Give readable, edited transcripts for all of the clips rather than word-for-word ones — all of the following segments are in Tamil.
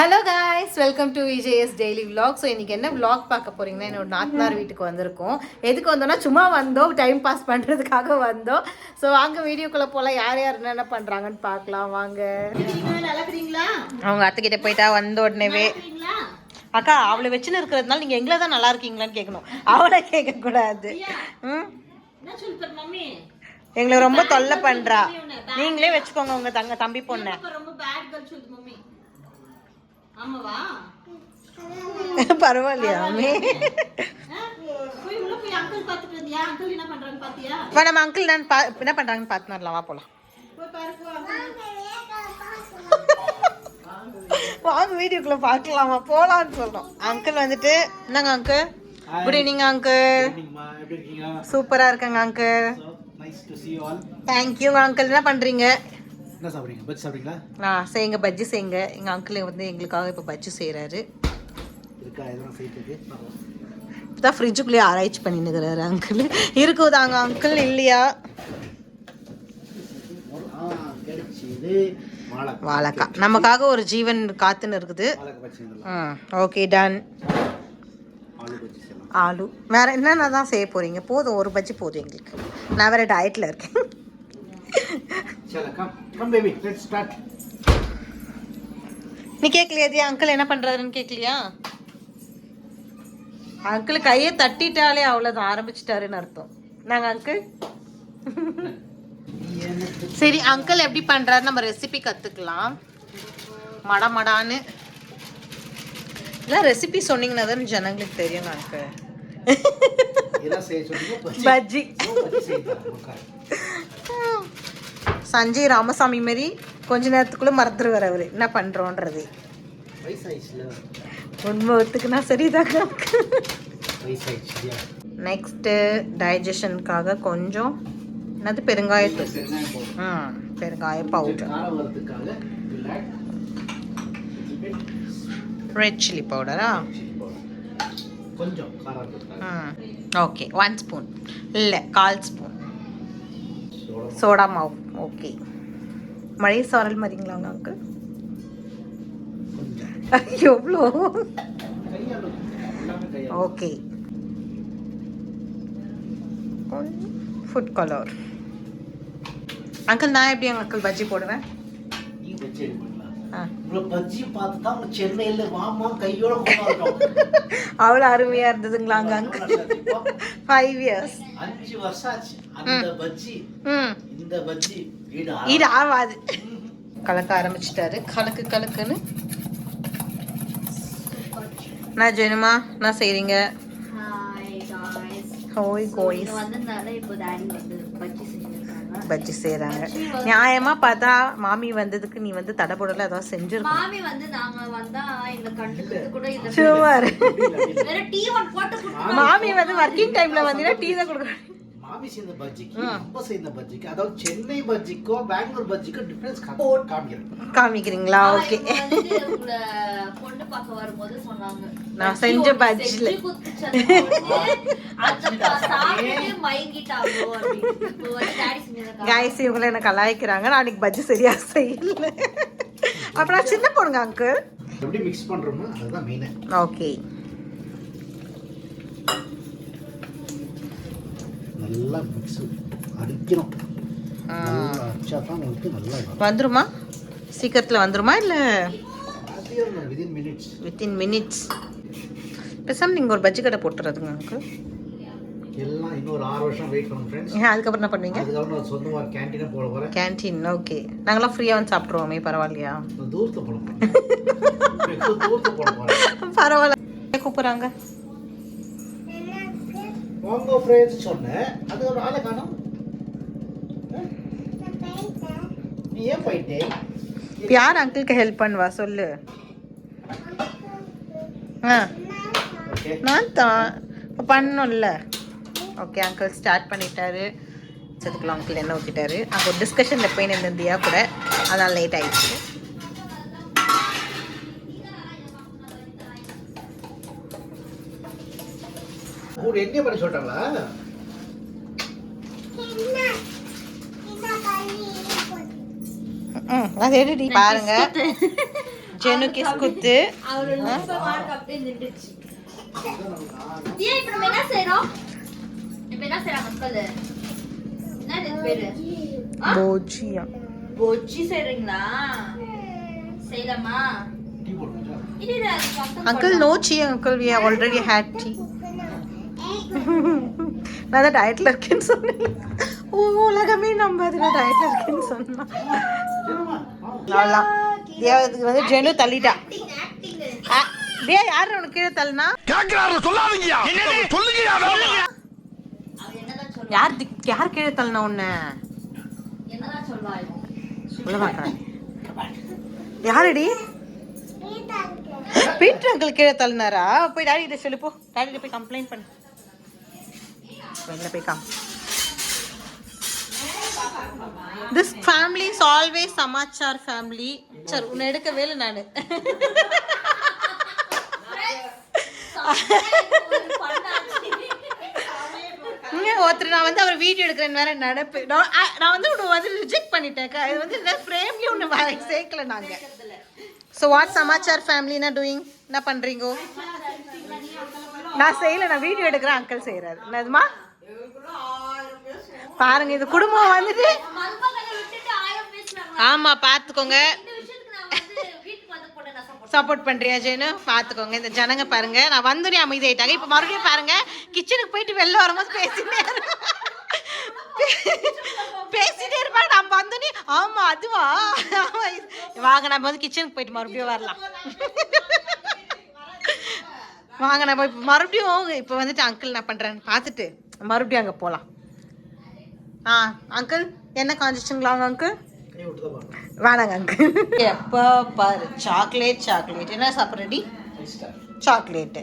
Hello guys, welcome to VJS daily vlog. So இன்றைக்கி என்ன விலாக் பார்க்க போகிறீங்கன்னா, என்னோட நாத்தனார் வீட்டுக்கு வந்திருக்கோம். எதுக்கு வந்தோம்னா சும்மா வந்தோம், டைம் பாஸ் பண்ணுறதுக்காக வந்தோம். ஸோ வாங்க வீடியோக்குள்ளே போகலாம், யார் யார் என்னென்ன பண்ணுறாங்கன்னு பார்க்கலாம் வாங்க. அவங்க அத்தைக்கிட்ட போயிட்டா வந்த உடனேவே அக்கா அவளை வச்சுன்னு இருக்கிறதுனால நீங்கள் எங்களை தான் நல்லா இருக்கீங்களான்னு கேட்கணும், அவளை கேட்கக்கூடாது. எங்களை ரொம்ப தொல்லை பண்ணுறா. நீங்களே வச்சுக்கோங்க உங்கள் தம்பி பொண்ணை. பரவாயில்லையா நம்ம அங்கிள் என்ன பண்றாங்கன்னு பார்த்து வரலாம், வா போலாம். வாங்க வீடியோக்குள்ள பார்க்கலாமா, போலான்னு சொல்றோம். அங்கிள் வந்துட்டு என்னங்க அங்கிள், குட் ஈவினிங் அங்கிள். சூப்பரா இருக்காங்க அங்கிள், தேங்க்யூ அங்கிள். என்ன பண்றீங்க? என்ன சாப்பிடுறீங்க? பஜ்ஜி சாப்பிடுறீங்களா? செய்யுங்க, பஜ்ஜி செய்யுங்க. எங்கள் அங்கிள் வந்து எங்களுக்காக இப்போ பஜ்ஜி செய்கிறாரு. இப்போதான் ஃப்ரிட்ஜுக்குள்ளேயே ஆராய்ச்சி பண்ணினுக்கிறாரு அங்கிள். இருக்குதாங்க அங்கிள் இல்லையா? வாழைக்காய் நமக்காக ஒரு ஜீவன் காத்துன்னு இருக்குது. Okay done. ஆலு வேற என்னென்ன தான் செய்ய போறீங்க? போதும், ஒரு பஜ்ஜி போதும் எங்களுக்கு. நான் வேற டயட்ல இருக்கேன். நீ கேட்கலையா அங்கிள் என்ன பண்றாருன்னு? கேட்கலையா? அங்கிள் கையை தட்டிட்டாலே அவ்வளோதான், ஆரம்பிச்சிட்டாருன்னு அர்த்தம். நாங்க அங்கிள் சரி, அங்கிள் எப்படி பண்றாரு நம்ம ரெசிபி கத்துக்கலாம். மடான்னு இல்லை, ரெசிபி சொன்னீங்கன்னா தான் ஜனங்களுக்கு தெரியும். அங்கிள் பஜ்ஜி சஞ்சய் ராமசாமி மாரி கொஞ்ச நேரத்துக்குள்ள மறந்துடுவார் அவரு என்ன பண்றோன்றது. உண்மை ஒத்துக்குனா சரிதாங்க. நெக்ஸ்ட் டைஜஷனுக்காக கொஞ்சம் என்னது பெருங்காயத்தூள், பெருங்காய பவுடர், ரெட் சில்லி பவுடரா ஓகே 1 ஸ்பூன் இல்லை 1/4 ஸ்பூன் சோடா மாவு. ஓகே, மழை சாரல் மாதிரிங்களா அங்கிள்? எவ்வளோ? Okay, food colour. அங்கிள் நான் எப்படி அங்கிள் பஜ்ஜி போடுவேன்? அவ்வளோ அருமையா இருந்ததுங்களா அங்க அங்கிள்? 5 years 5 வருஷம் ஆச்சு அந்த பஜ்ஜி. இந்த பஜ்ஜி இது ஆவாது. கலக்க ஆரம்பிச்சிட்டாரு. கலக்குன்னு நான் ஜெனுமா நான் செய்றீங்க. ஹோய் கோய்ஸ் பஜ்ஜி செய்றாங்க. நியாயமா பார்த்தா மாமி வந்ததுக்கு நீ வந்து தடபுடல ஏதாவது செஞ்சிருக்க. மாமி வந்து நாங்க வந்தா இந்த கண்டுக்கிறது கூட இல்ல. சுமார் வேற டீ ஒன் போட்டு குடிச்சு. மாமி வந்து வர்க்கிங் டைம்ல வந்தீனா டீ தான் கொடுக்குறாங்க. மாமி செய்த பஜ்ஜிக்கு நம்ம செய்த பஜ்ஜிக்கு, அதாவது சென்னை பஜ்ஜிக்கோ பெங்களூர் பஜ்ஜிக்கோ டிஃபரன்ஸ் காமிக்கிறீங்களா? ஓகே, உங்களை பொண்ணு பார்க்க வரும்போது சொன்னாங்க நான் செஞ்ச பஜ்ஜில கைஸ் இவங்களை என்ன கலாய்க்கிறாங்க. நான் அன்னைக்கு பஜ்ஜி சரியா செய்யல. அப்ப நான் சின்ன பொண்ணுங்க அங்கிள். எப்படி மிக்ஸ் பண்றோமோ அதுதான் மெயின். ஓகே, நல்லா மிக்ஸ் அடிக்கணும். நல்லா அடிச்சா தான் உங்களுக்கு நல்லா வந்துருமா? சீக்கிரத்தில் வந்துருமா இல்லை வித்தின் மினிட்ஸ்? பேசாம நீங்கள் ஒரு பஜ்ஜி கடை போட்டுறதுங்க அங்கிள். எல்லாம் இன்னொரு 6 வருஷம் வெயிட் பண்ணணும் ஃப்ரெண்ட்ஸ். அதுக்கப்புறம் என்ன பண்ணுவீங்க? அதுக்கப்புறம் நான் சொந்தமாக கேன்டீனே போட போகிறேன். Canteen okay. நாங்களாம் ஃப்ரீயாக வந்து சாப்பிட்ருவோமே, பரவாயில்லையா? தூரத்தை போட போகிறேன். தூரத்தை போட போகிறேன். பரவாயில்ல, கூப்பிட்றாங்க. வாங்க ஃப்ரெண்ட்ஸ் சொன்னேன், அது ஒரு ஆளை காணோம். நீ ஏன் போயிட்டே? யார் அங்கிளுக்கு ஹெல்ப் பண்ணுவா சொல்லு. நான் தான் பண்ணணும்ல. ஓகே, அங்கிள் ஸ்டார்ட் பண்ணிட்டாரு. அதுக்குள்ள அங்கிள் என்ன ஊற்றிட்டாரு. அங்கே ஒரு டிஸ்கஷனில் போய் நின்றுந்தியா கூட, அதனால் லேட் ஆயிடுச்சு. கூட என்ன பண்ணி சொல்லிட்டாங்களா? அது எடுடி பாருங்க. ஜெனு கிஸ் குத்து. அவரு லூசா மார்க் அப்படியே நின்னுச்சு. தியா இப்ப நம்ம என்ன செய்றோம்? இப்ப என்ன செய்றாங்க மக்கள்? என்ன இது பேரு? போஜியா. பொச்சி செய்றீங்களா? செய்யலாமா? டீ போடுறீங்களா? இது Uncle, no tea, uncle. We have already had tea. நான் தான் டயட்ல இருக்கேன்னு சொன்னேன். உலகமே நம்பாதுல டயட்ல இருக்கேன்னு சொன்னா. அவ்வளோதான். இதுக்கு வந்து ஜெனு தள்ளிட்டா. டேய் யார் உனக்கு கீழே தள்ளினா? கேக்குறாரு சொல்லாதீங்கயா. சொல்லுங்கயா. அவ என்னதான் சொல்றா? யார் கீழே தள்ளினா உன்னை? என்னதான் சொல்வா? சொல்ல மாட்டேன். யாரடி? பீட்டர் அங்கிள் கீழே தள்ளினாரா? போய் டாடி கிட்ட சொல்லு போ. டாடி கிட்ட போய் கம்ப்ளைண்ட் பண்ணு. வெளில போய் come. This family is always Samachar family. சரி உன்னை எடுக்கவே இல்லை நான். ஒருத்தர் நான் வந்து அவர் வீடியோ எடுக்கிறேன்னு வேற நடப்பு. நான் வந்து உன்னை வந்து ரிஜெக்ட் பண்ணிட்டேன். இது வந்து இந்த ஃப்ரேம்லேயும் ஒன்று சேர்க்கல நாங்கள். ஸோ வாட் சமாச்சார் ஃபேமிலி என்ன டூயிங்? என்ன பண்ணுறீங்க? நான் செய்யலை, நான் வீடியோ எடுக்கிறேன், அங்கிள் செய்கிறாரு. என்னதுமா பாருங்க, இது குடும்பம் வந்துட்டு. ஆமா பார்த்துக்கோங்க. சப்போர்ட் பண்றியா ஜெனு? பார்த்துக்கோங்க இந்த ஜனங்க பாருங்க. நான் வந்து அமைதியாயிட்டாங்க. இப்போ மறுபடியும் பாருங்க, கிச்சனுக்கு போயிட்டு வெளில வரும்போது பேசிட்டே இருப்பாங்க. நம்ம வந்தோடனே ஆமா அதுவா வாங்க நம்ம வந்து கிச்சனுக்கு போயிட்டு மறுபடியும் வரலாம். வாங்க நம்ம இப்போ மறுபடியும் இப்போ வந்துட்டு அங்கிள் என்ன பண்ணுறேன்னு பார்த்துட்டு மறுபடியும் அங்கே போகலாம். அங்கிள் என்ன காஞ்சிச்சுங்களா அங்கிள்? வேணாங்க அங்கிள். எப்போ பாரு சாக்லேட். என்ன சாப்பிட்றடி? சாக்லேட்டு.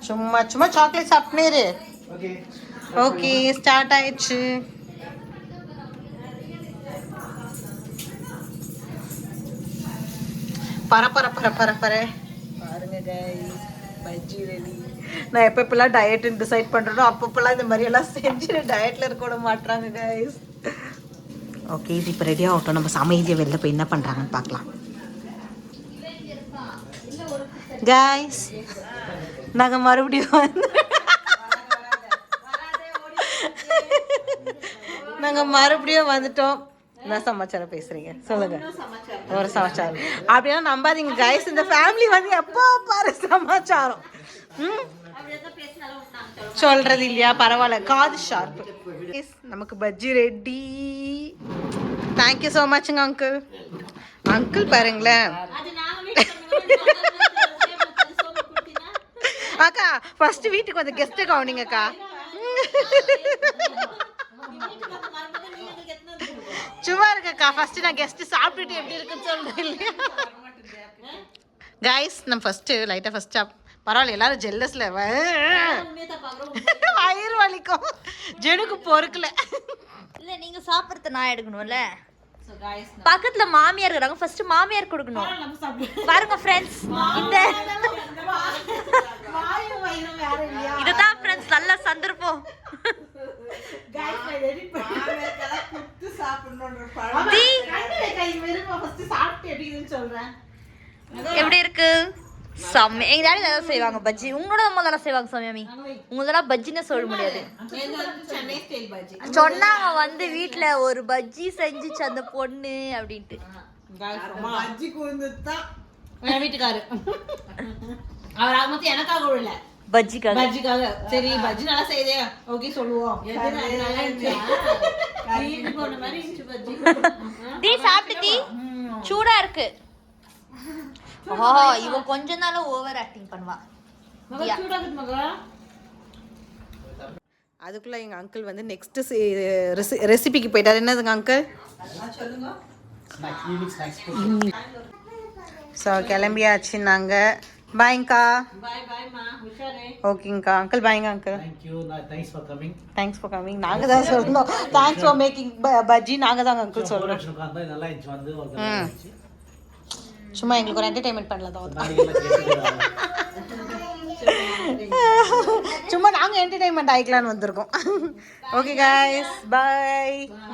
சும்மா சாக்லேட் சாப்பிட்னேரு. ஓகே ஸ்டார்ட் ஆயிடுச்சு. பர பாருங்க கைஸ், பஜ்ஜி ரெடி. நான் எப்பப்பெல்லாம் டயட்டுன்னு டிசைட் பண்ணுறேனோ அப்பப்பெல்லாம் இந்த மாதிரி எல்லாம் செஞ்சு டயட்டில் இருக்க விட மாட்டுறாங்க கைஸ். ஓகே இது இப்போ ரெடியாக ஆகட்டும். நம்ம அமைதியாக வெளில போய் என்ன பண்ணுறாங்கன்னு பார்க்கலாம். கைஸ் நாங்கள் மறுபடியும் வந்துட்டோம். என்ன சமாச்சாரம் பேசுறீங்க சொல்லுங்க? ஒரு சமாச்சாரம் அப்படின்னா நம்பாதீங்க கைஸ். இந்த ஃபேமிலி வந்து எப்போ பாரு சமாச்சாரம் சொல்றது இல்லையா? பரவாயில்ல, காது ஷார்ப். நமக்கு பஜ்ஜி ரெடி. தேங்க்யூ ஸோ மச்ங்க அங்கிள். அங்கிள் பாருங்களேன். அக்கா ஃபர்ஸ்ட் வீட்டுக்கு வந்து கெஸ்ட்டு கவனிங்கக்கா. சும்மா இருக்கக்கா, ஃபர்ஸ்ட் நான் கெஸ்ட் சாப்பிட்டுட்டு எப்படி இருக்குன்னு சொல்றேன் இல்லையா? கைஸ் நம்ம ஃபர்ஸ்ட் லைட்டா ஃபர்ஸ்ட் பரவாயில்ல எல்லாரும் ஜெல்லஸ்ல வயிறு வலிக்கும். ஜெனுக்கு பொறுக்கல இல்ல நீங்க சாப்பிடுறது நான் எடுக்கணும்ல. பக்கத்துல மாமியார் இருக்காங்க, ஃபர்ஸ்ட் மாமியார் கொடுக்கணும். பாருங்க ஃப்ரெண்ட்ஸ், இதுதான் ஃப்ரெண்ட்ஸ் நல்ல சந்தர்ப்பம். எப்படி இருக்கு? செம்ம. எங்க டாடி தான் செய்வாங்க பஜ்ஜி. உங்களோட அம்மா தானே செய்வாங்க சாமி. உங்களதெல்லாம் பஜ்ஜின்னு சொல்ல முடியாது. சொன்னாங்க வந்து வீட்டுல ஒரு பஜ்ஜி செஞ்சுச்சு அந்த பொண்ணு அப்படின்ட்டு. வீட்டுக்காரு அவர் ஆக மொத்தம் எனக்காக விடல, பஜ்ஜிக்காக. சரி பஜ்ஜி நல்லா செய்தே ஓகே சொல்லுவோம். டீ சாப்பிட்டு சூடா இருக்கு. இவ கொஞ்ச நாள் ஓவர் ஆக்டிங் பண்ணுவா. அதுக்குள்ள எங்க அங்கிள் வந்து நெக்ஸ்ட் ரெசிபிக்கு போயிட்டாரு. என்னதுங்க அங்கிள்? ஸோ கிளம்பியாச்சு நாங்க. பாய்ங்கக்கா. ஓகேங்கக்கா. அங்கிள் பாய்ங்க அங்கிள். Thanks for coming. நாங்க தான் சொல்லணும் தேங்க்ஸ் ஃபார் மேக்கிங் பஜ்ஜி. நாங்க தான் அங்கிள் சொல்றோம். சும்மா எங்களுக்கு ஒரு என்டர்டைன்மெண்ட் பண்ணலாம். சும்மா நாங்க என்டர்டைன்மெண்ட் ஆயிக்கலாம்னு வந்திருக்கோம். ஓகே गाइस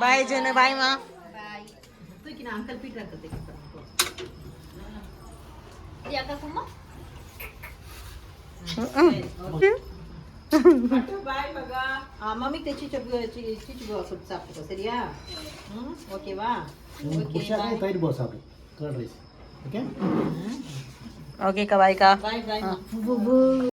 பாய் ஜெனு. பாய்மா. தியாக்கா கும்மா பாய் மகா மம்மிக்கு சீச்சு போட்டு சாப்பிட்டுக்கோ சரியா ஓகேவா உங்களுக்கு பிடிச்சாக்கா தயிர் போக சாப்பிடு கர்ட் ரைஸ் ஓகே ஓகேக்கா பாய்க்கா பாய் பாய்